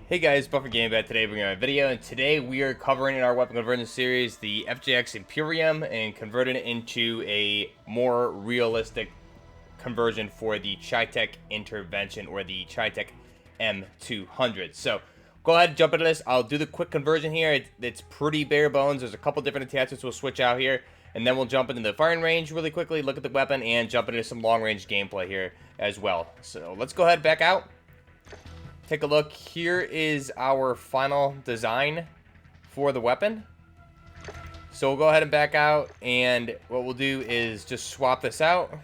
Hey guys, Buffer Game Bat today bringing a video, and today we are covering in our weapon conversion series the FJX Imperium and converting it into a more realistic conversion for the CheyTac Intervention or the CheyTac M200. So go ahead and jump into this. I'll do the quick conversion here. It's pretty bare bones. There's a couple different attachments we'll switch out here, and then we'll jump into the firing range really quickly, look at the weapon, and jump into some long range gameplay here as well. So let's go ahead back out. Take a look. Here is our final design for the weapon. So we'll go ahead and back out, and what we'll do is just swap this out.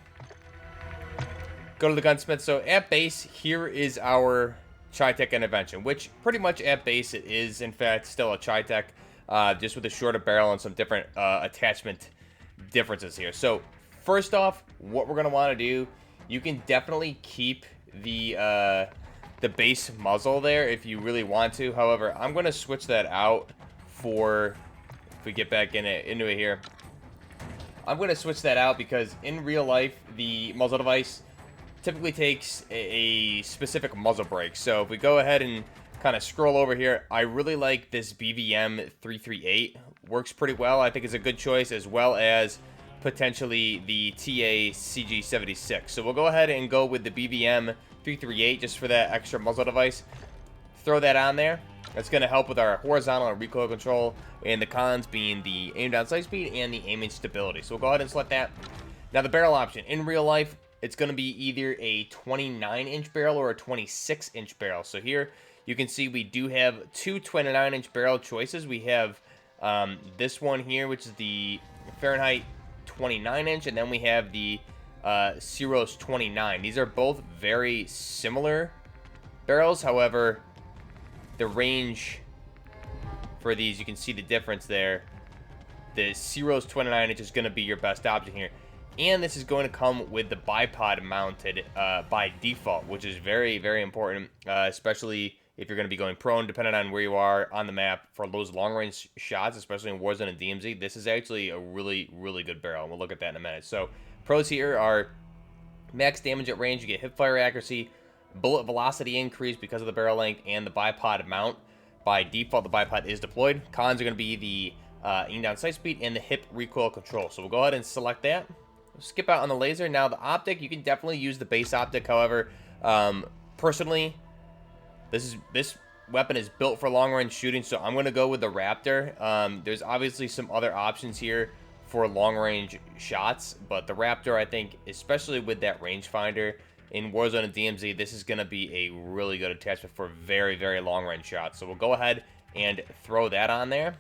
Go to the gunsmith. So at base, here is our CheyTac Intervention, which pretty much at base it is in fact still a CheyTac, just with a shorter barrel and some different attachment differences here. So first off, what we're going to want to do, you can definitely keep the base muzzle there if you really want to. However, I'm going to switch that out for, if we get back into it here, I'm going to switch that out because in real life, the muzzle device typically takes a specific muzzle brake. So if we go ahead and kind of scroll over here, I really like this BVM 338. Works pretty well. I think it's a good choice, as well as potentially the TA CG76. So we'll go ahead and go with the BVM 338 just for that extra muzzle device. Throw that on there. That's going to help with our horizontal and recoil control, and the cons being the aim down sight speed and the aiming stability. So we'll go ahead and select that. Now the barrel option. In real life, it's going to be either a 29-inch barrel or a 26-inch barrel. So here you can see we do have two 29-inch barrel choices. We have this one here, which is the Fahrenheit 29-inch, and then we have the Ciros 29. These are both very similar barrels. However, the range for these, you can see the difference there. The Ciros 29-inch is going to be your best option here. And this is going to come with the bipod mounted by default, which is very, very important, especially if you're going to be going prone, depending on where you are on the map for those long-range shots, especially in Warzone and DMZ. This is actually a really, really good barrel, and we'll look at that in a minute. So pros here are max damage at range. You get hipfire accuracy, bullet velocity increase because of the barrel length, and the bipod mount. By default, the bipod is deployed. Cons are going to be the aim down sight speed and the hip recoil control. So we'll go ahead and select that. Skip out on the laser. Now the optic, you can definitely use the base optic. However, personally, this weapon is built for long range shooting, so I'm going to go with the Raptor. There's obviously some other options here for long range shots, but the Raptor, I think, especially with that rangefinder in Warzone and DMZ, this is going to be a really good attachment for very, very long range shots. So we'll go ahead and throw that on there.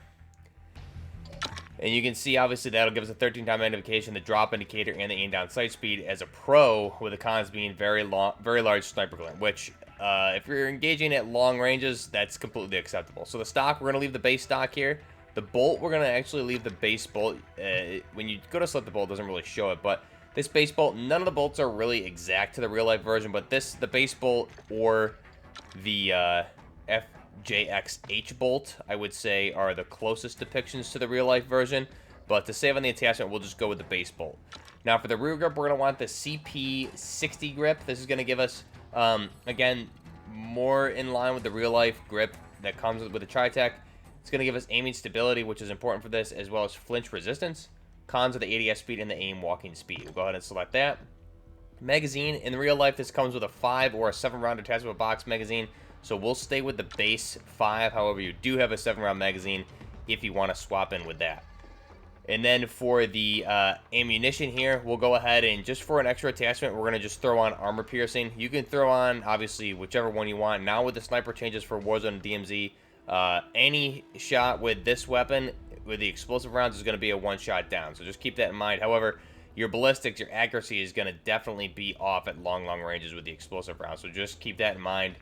And you can see, obviously, that'll give us a 13-time magnification, the drop indicator, and the aim down sight speed as a pro, with the cons being very large sniper glint, which, if you're engaging at long ranges, that's completely acceptable. So the stock, we're going to leave the base stock here. The bolt, we're going to actually leave the base bolt. When you go to select the bolt, it doesn't really show it, but this base bolt, none of the bolts are really exact to the real-life version, but the base bolt or the FJX H bolt, I would say, are the closest depictions to the real-life version. But to save on the attachment, we'll just go with the base bolt. Now for the rear grip, we're going to want the CP60 grip. This is going to give us, again, more in line with the real-life grip that comes with the CheyTac. It's going to give us aiming stability, which is important for this, as well as flinch resistance. Cons are the ADS speed and the aim walking speed. We'll go ahead and select that. Magazine, in real life, this comes with a 5 or a 7-round detachable box magazine. So we'll stay with the base 5. However, you do have a 7-round magazine if you want to swap in with that. And then for the ammunition here, we'll go ahead and just for an extra attachment, we're going to just throw on armor piercing. You can throw on, obviously, whichever one you want. Now with the sniper changes for Warzone and DMZ, any shot with this weapon, with the explosive rounds, is going to be a one-shot down. So just keep that in mind. However, your ballistics, your accuracy is going to definitely be off at long ranges with the explosive rounds. So just keep that in mind.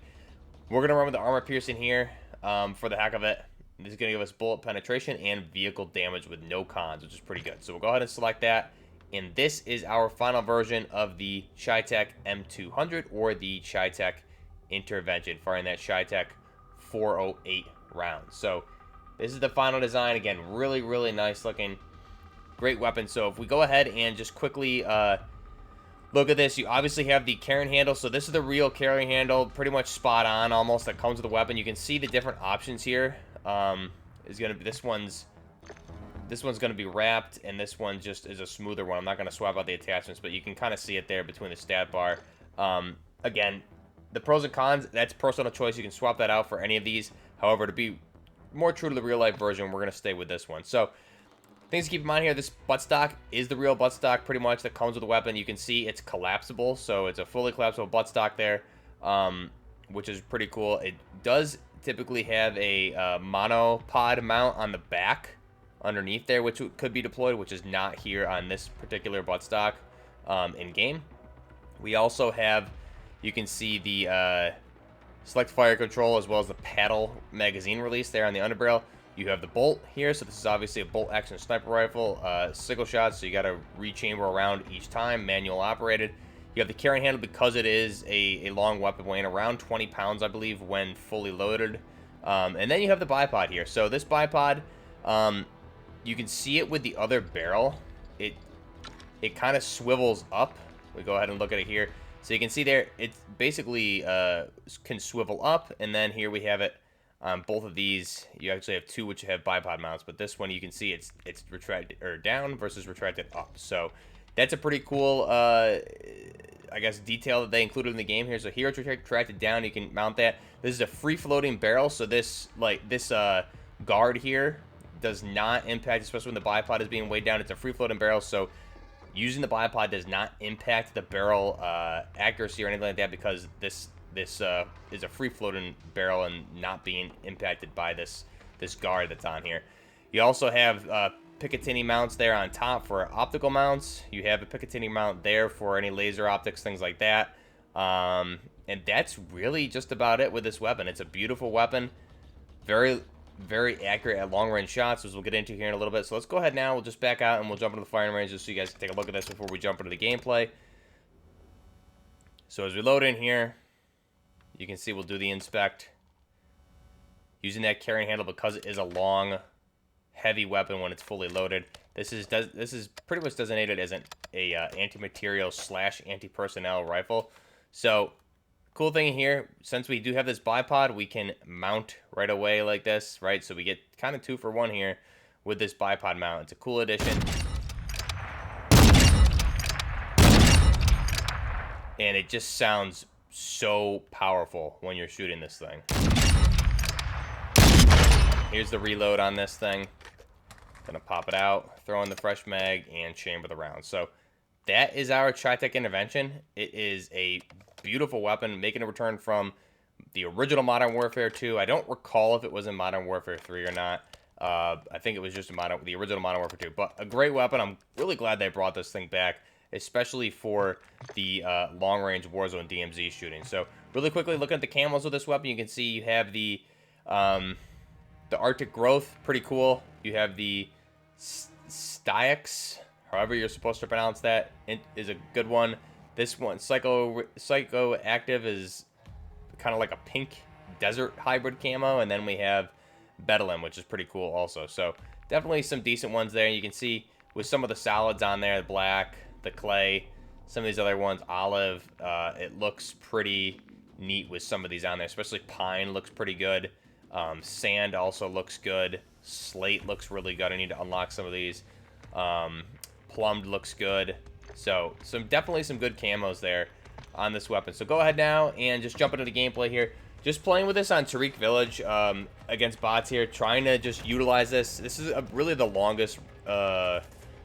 We're going to run with the armor piercing here for the heck of it. This is going to give us bullet penetration and vehicle damage with no cons, which is pretty good. So we'll go ahead and select that. And this is our final version of the CheyTac M200 or the CheyTac Intervention, firing that CheyTac 408 rounds. So this is the final design. Again, really, really nice looking. Great weapon. So if we go ahead and just quickly look look at this. You obviously have the carrying handle. So this is the real carrying handle, pretty much spot on almost, that comes with the weapon. You can see the different options here. Is going to be this one's going to be wrapped, and this one just is a smoother one. I'm not going to swap out the attachments, but you can kind of see it there between the stat bar. Again, the pros and cons, that's personal choice. You can swap that out for any of these. However, to be more true to the real life version, we're going to stay with this one. So things to keep in mind here, this buttstock is the real buttstock pretty much that comes with the weapon. You can see it's collapsible, so it's a fully collapsible buttstock there, which is pretty cool. It does typically have a monopod mount on the back underneath there, which could be deployed, which is not here on this particular buttstock in-game. We also have, you can see the select fire control as well as the paddle magazine release there on the underbarrel. You have the bolt here, so this is obviously a bolt action sniper rifle, single shot, so you got to rechamber around each time, manual operated. You have the carrying handle because it is a long weapon weighing around 20 pounds, I believe, when fully loaded. And then you have the bipod here. So this bipod, you can see it with the other barrel. It kind of swivels up. We go ahead and look at it here. So you can see there, it basically can swivel up, and then here we have it. Both of these, you actually have two which have bipod mounts, but this one you can see it's retracted or down versus retracted up. So that's a pretty cool, I guess, detail that they included in the game here. So here it's retracted down. You can mount that. This is a free-floating barrel, so this guard here does not impact, especially when the bipod is being weighed down. It's a free-floating barrel, so using the bipod does not impact the barrel accuracy or anything like that, because this is a free-floating barrel and not being impacted by this guard that's on here. You also have Picatinny mounts there on top for optical mounts. You have a Picatinny mount there for any laser optics, things like that. And that's really just about it with this weapon. It's a beautiful weapon, very, very accurate at long-range shots, as we'll get into here in a little bit. So let's go ahead now. We'll just back out and we'll jump into the firing range just so you guys can take a look at this before we jump into the gameplay. So as we load in here, you can see we'll do the inspect. Using that carrying handle because it is a long, heavy weapon when it's fully loaded. This is pretty much designated as an anti-materiel / anti-personnel rifle. So cool thing here, since we do have this bipod, we can mount right away like this, right? So we get kind of 2 for 1 here with this bipod mount. It's a cool addition. And it just sounds so powerful when you're shooting this thing. Here's the reload on this thing. Gonna pop it out, throw in the fresh mag, and chamber the round. So that is our CheyTac Intervention. It is a beautiful weapon, making a return from the original Modern Warfare 2. I don't recall if it was in Modern Warfare 3 or not. I think it was just the original Modern Warfare 2. But a great weapon. I'm really glad they brought this thing back, especially for the long-range Warzone DMZ shooting. So really quickly, looking at the camos of this weapon, you can see you have the Arctic Growth, pretty cool. You have the Styx, however you're supposed to pronounce that, is a good one. This one, Psycho Active, is kind of like a pink desert hybrid camo, and then we have Bedlam, which is pretty cool also. So definitely some decent ones there. You can see with some of the solids on there, the black, the clay, some of these other ones, olive, it looks pretty neat with some of these on there, especially pine looks pretty good. Sand also looks good. Slate looks really good. I need to unlock some of these. Plumbed looks good. So definitely some good camos there on this weapon. So go ahead now and just jump into the gameplay here. Just playing with this on Tariq Village against bots here, trying to just utilize this. This is really the longest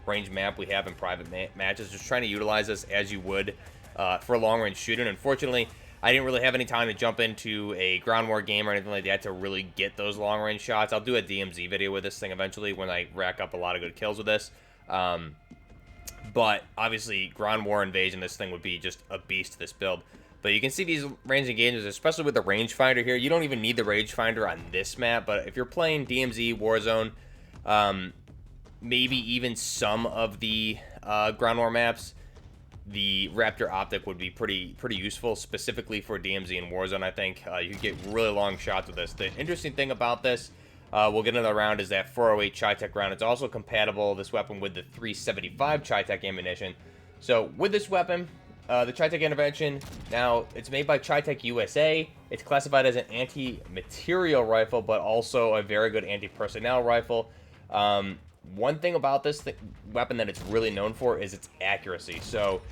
range map we have in private matches. Just trying to utilize this as you would for a long-range shooting. Unfortunately, I didn't really have any time to jump into a ground war game or anything like that to really get those long-range shots. I'll do a DMZ video with this thing eventually when I rack up a lot of good kills with this. But obviously, ground war invasion, this thing would be just a beast, this build. But you can see these range engagements, especially with the rangefinder here. You don't even need the rangefinder on this map, but if you're playing DMZ, Warzone, maybe even some of the ground war maps, the Raptor optic would be pretty useful, specifically for DMZ and Warzone, I think. You could get really long shots with this. The interesting thing about this, we'll get into the round, is that 408 CheyTac round. It's also compatible, this weapon, with the 375 CheyTac ammunition. So with this weapon, the CheyTac Intervention. Now, it's made by CheyTac USA. It's classified as an anti-materiel rifle, but also a very good anti-personnel rifle. One thing about this weapon that it's really known for is its accuracy. So,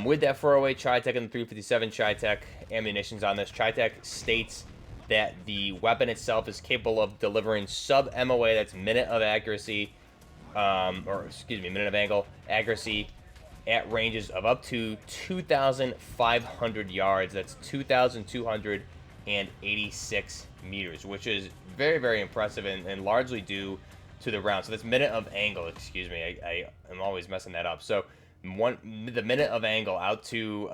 with that 408 CheyTac and the 357 CheyTac ammunitions on this, CheyTac states that the weapon itself is capable of delivering sub-MOA, that's minute of accuracy, minute of angle accuracy, at ranges of up to 2,500 yards. That's 2,286 meters, which is very, very impressive and largely due to the round. So that's minute of angle, excuse me. I'm always messing that up. So the minute of angle out to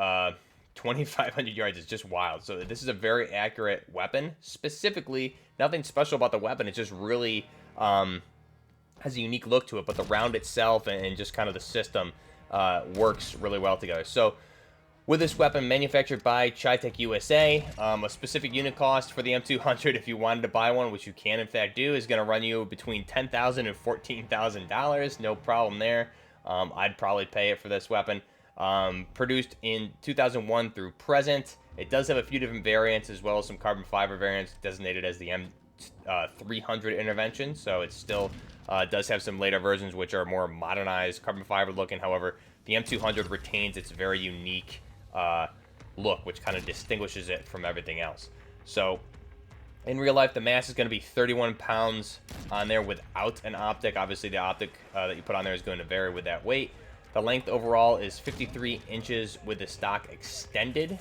2,500 yards is just wild. So this is a very accurate weapon. Specifically, nothing special about the weapon. It just really has a unique look to it. But the round itself and just kind of the system works really well together. So with this weapon, manufactured by CheyTac USA, a specific unit cost for the M200, if you wanted to buy one, which you can in fact do, is going to run you between $10,000 and $14,000. No problem there. I'd probably pay it for this weapon. Produced in 2001 through present. It does have a few different variants, as well as some carbon fiber variants designated as the M200 Intervention. So it still does have some later versions which are more modernized, carbon fiber looking. However, the M200 retains its very unique look, which kind of distinguishes it from everything else. So in real life, the mass is going to be 31 pounds on there without an optic. Obviously, the optic that you put on there is going to vary with that weight. The length overall is 53 inches with the stock extended,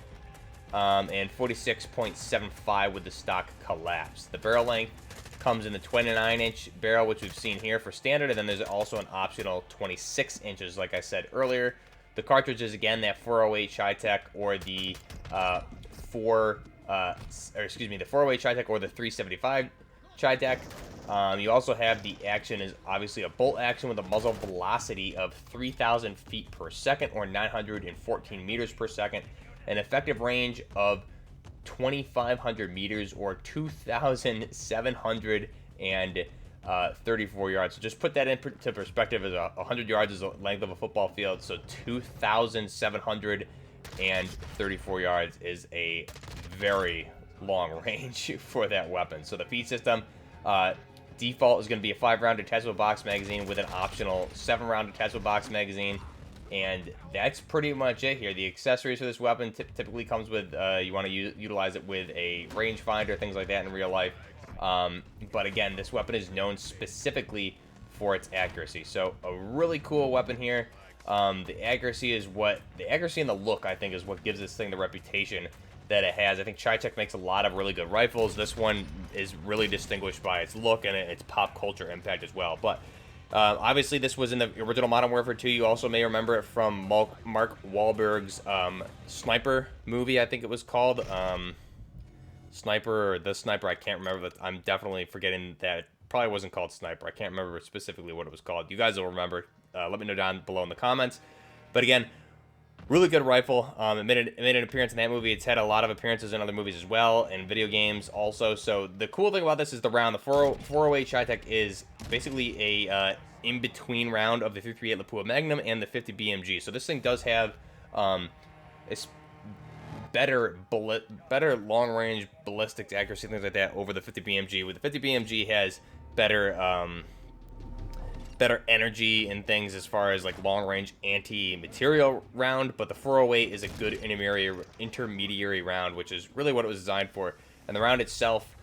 and 46.75 with the stock collapsed. The barrel length comes in the 29-inch barrel, which we've seen here for standard, and then there's also an optional 26 inches, like I said earlier. The cartridge is, again, that 408 CheyTac or the the 408 CheyTac or the 375 CheyTac. You also have the action is obviously a bolt action with a muzzle velocity of 3,000 feet per second or 914 meters per second, an effective range of 2,500 meters or 2,734 yards. So just put that into perspective, as 100 yards is the length of a football field. So 2,734 yards is a very long range for that weapon. So the feed system, default is going to be a 5-round detachable box magazine with an optional 7-round detachable box magazine. And that's pretty much it here. The accessories for this weapon typically comes with, you want to utilize it with a rangefinder, things like that in real life. But again, this weapon is known specifically for its accuracy. So a really cool weapon here. The accuracy and the look, I think, is what gives this thing the reputation that it has. I think CheyTac makes a lot of really good rifles. This one is really distinguished by its look and its pop culture impact as well. But obviously, this was in the original Modern Warfare 2. You also may remember it from Mark Wahlberg's Sniper movie, I think it was called. Sniper or The Sniper, I can't remember. But I'm definitely forgetting that. It probably wasn't called Sniper. I can't remember specifically what it was called. You guys will remember. Let me know down below in the comments. But again, really good rifle. It made an appearance in that movie. It's had a lot of appearances in other movies as well, and video games also. So the cool thing about this is the round. The 408 CheyTac is basically a in-between round of the 338 Lapua Magnum and the 50 BMG. So this thing does have it's better long-range ballistics accuracy, things like that, over the 50 BMG. With the 50 BMG has better energy and things as far as like long-range anti-materiel round, but the 408 is a good intermediary round, which is really what it was designed for. And the round itself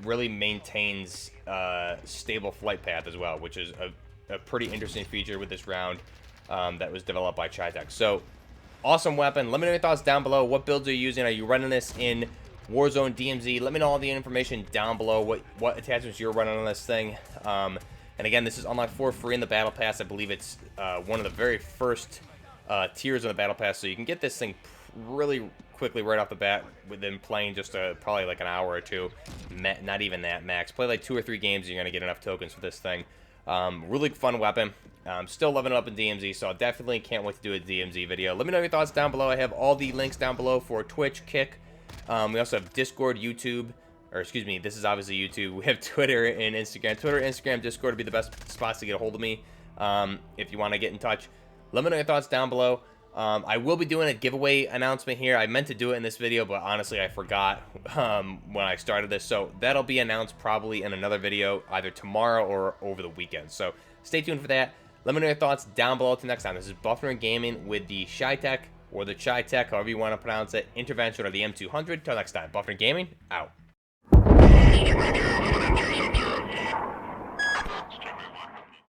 really maintains stable flight path as well, which is a pretty interesting feature with this round that was developed by CheyTac. So awesome weapon. Let me know your thoughts down below. What builds are you using? Are you running this in Warzone, DMZ? Let me know all the information down below, what attachments you're running on this thing. And again, this is unlocked for free in the Battle Pass. I believe it's one of the very first tiers in the Battle Pass, so you can get this thing really quickly right off the bat within playing just probably like an hour or two. Not even that max. Play like 2 or 3 games, and you're going to get enough tokens for this thing. Really fun weapon. Still loving it up in DMZ, so I definitely can't wait to do a DMZ video. Let me know your thoughts down below. I have all the links down below for Twitch, Kick. We also have Discord, YouTube. Or excuse me, this is obviously YouTube. We have Twitter and Instagram. Twitter, Instagram, Discord would be the best spots to get a hold of me if you want to get in touch. Let me know your thoughts down below. I will be doing a giveaway announcement here. I meant to do it in this video, but honestly, I forgot when I started this. So that'll be announced probably in another video, either tomorrow or over the weekend. So stay tuned for that. Let me know your thoughts down below. Till next time, this is Buffering Gaming with the CheyTac, or the CheyTac, however you want to pronounce it, Intervention, or the M200. Till next time, Buffering Gaming, out.